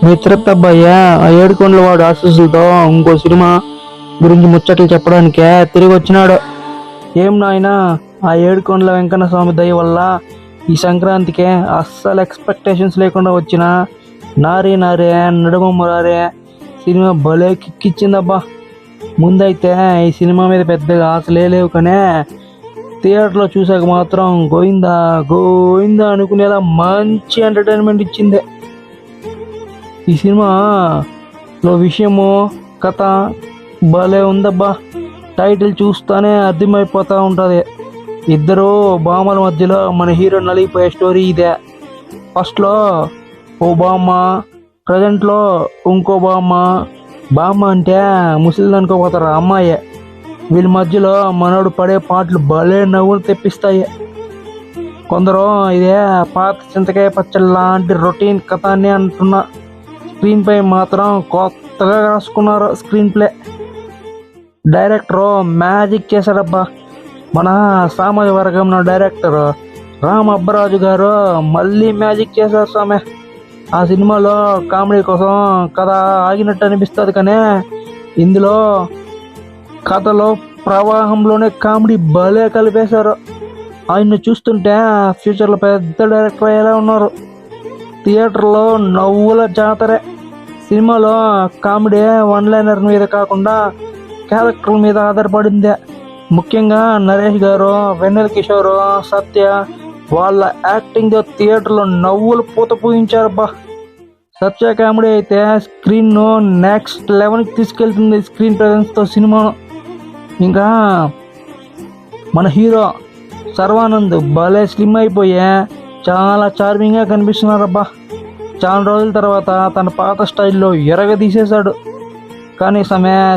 మిత్రతబ్బయ్య ఆ ఏడుకొండల వాడు ఆశీస్సులతో ఇంకో సినిమా గురించి ముచ్చట్లు చెప్పడానికే తిరిగి వచ్చినాడు. ఏం నాయనా, ఆ ఏడుకొండల వెంకన్న స్వామి దయ వల్ల ఈ సంక్రాంతికే అస్సలు ఎక్స్పెక్టేషన్స్ లేకుండా వచ్చిన నారే నారే నడుమ మురారే సినిమా భలే కిక్కిచ్చిందబ్బా. ముందైతే ఈ సినిమా మీద పెద్దగా ఆశలే లేవు, కానీ థియేటర్లో చూసాక మాత్రం గోయిందా గోయిందా అనుకునేలా మంచి ఎంటర్టైన్మెంట్ ఇచ్చింది. ఈ సినిమాలో విషయము కథ భలే ఉందబ్బా. టైటిల్ చూస్తానే అర్థమైపోతూ ఉంటుంది. ఇద్దరు బామ్మల మధ్యలో మన హీరో నలిగిపోయే స్టోరీ ఇదే. ఫస్ట్లో ఓ బామ్మ, ప్రజెంట్లో ఇంకో బామ్మ. బామ్మ అంటే ముసలిది అనుకోపోతారు, అమ్మాయే. వీళ్ళ మధ్యలో మనోడు పడే పాటలు భలే నవ్వులు తెప్పిస్తాయి. కొందరు ఇదే పాత చింతకాయ పచ్చడి లాంటి రొటీన్ కథ అని అంటున్నా, స్క్రీన్ పై మాత్రం కొత్తగా రాసుకున్నారు. స్క్రీన్ ప్లే డైరెక్టరు మ్యాజిక్ చేశాడబ్బా. మన సామాజిక వర్గం డైరెక్టర్ రామ్ అబ్బరాజు గారు మళ్ళీ మ్యాజిక్ చేశారు స్వామి. ఆ సినిమాలో కామెడీ కోసం కథ ఆగినట్టు అనిపిస్తుంది, కానీ ఇందులో కథలో ప్రవాహంలోనే కామెడీ భలే కలిపేశారు. ఆయన్ని చూస్తుంటే ఫ్యూచర్లో పెద్ద డైరెక్టర్ అయ్యేలా ఉన్నారు. థియేటర్లో నవ్వుల జాతరే. సినిమాలో కామెడీ వన్ లైనర్ మీద కాకుండా క్యారెక్టర్ల మీద ఆధారపడిందే. ముఖ్యంగా నరేష్ గారు, వెన్నెల కిషోర్, సత్య వాళ్ళ యాక్టింగ్ థియేటర్లో నవ్వులు పూత పూయించారబ్బా. సత్య కామెడీ అయితే స్క్రీన్ను నెక్స్ట్ లెవెల్కి తీసుకెళ్తుంది స్క్రీన్ ప్రెజెన్స్తో సినిమాను. ఇంకా మన హీరో సర్వానంద్ భలే స్లిమ్ అయిపోయే చాలా చార్మింగ్గా కనిపిస్తున్నారబ్బా. చాలా రోజుల తర్వాత తన పాత స్టైల్లో ఎరగదీసేశాడు. కానీ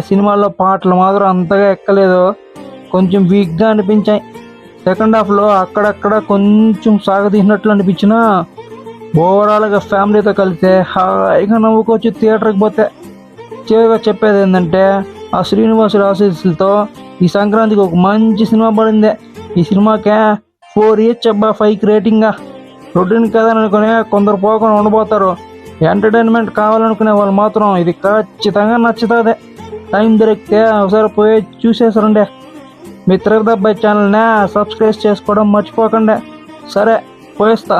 సినిమాల్లో పాటలు మాత్రం అంతగా ఎక్కలేదు, కొంచెం వీక్గా అనిపించాయి. సెకండ్ హాఫ్లో అక్కడక్కడ కొంచెం సాగదీసినట్లు అనిపించినా ఓవరాల్గా ఫ్యామిలీతో కలిస్తే హాయిగా నవ్వుకోవచ్చు థియేటర్కి పోతే. చివరిగా చెప్పేది ఏంటంటే, ఆ శ్రీనివాసుడు ఆశీస్సులతో ఈ సంక్రాంతికి ఒక మంచి సినిమా పడింది. ఈ సినిమాకే 4 ఇయర్స్ అబ్బా 5కి రేటింగ్గా. రొటీన్ కథని అనుకునే కొందరు పోకుండా ఉండబోతారు. ఎంటర్టైన్మెంట్ కావాలనుకునే వాళ్ళు మాత్రం ఇది ఖచ్చితంగా నచ్చుతుంది. టైం దొరికితే ఒకసారి పోయి చూసేసరండి. మీ తిరుపతి అబ్బాయి ఛానల్ని సబ్స్క్రైబ్ చేసుకోవడం మర్చిపోకండి. సరే, పోయేస్తా.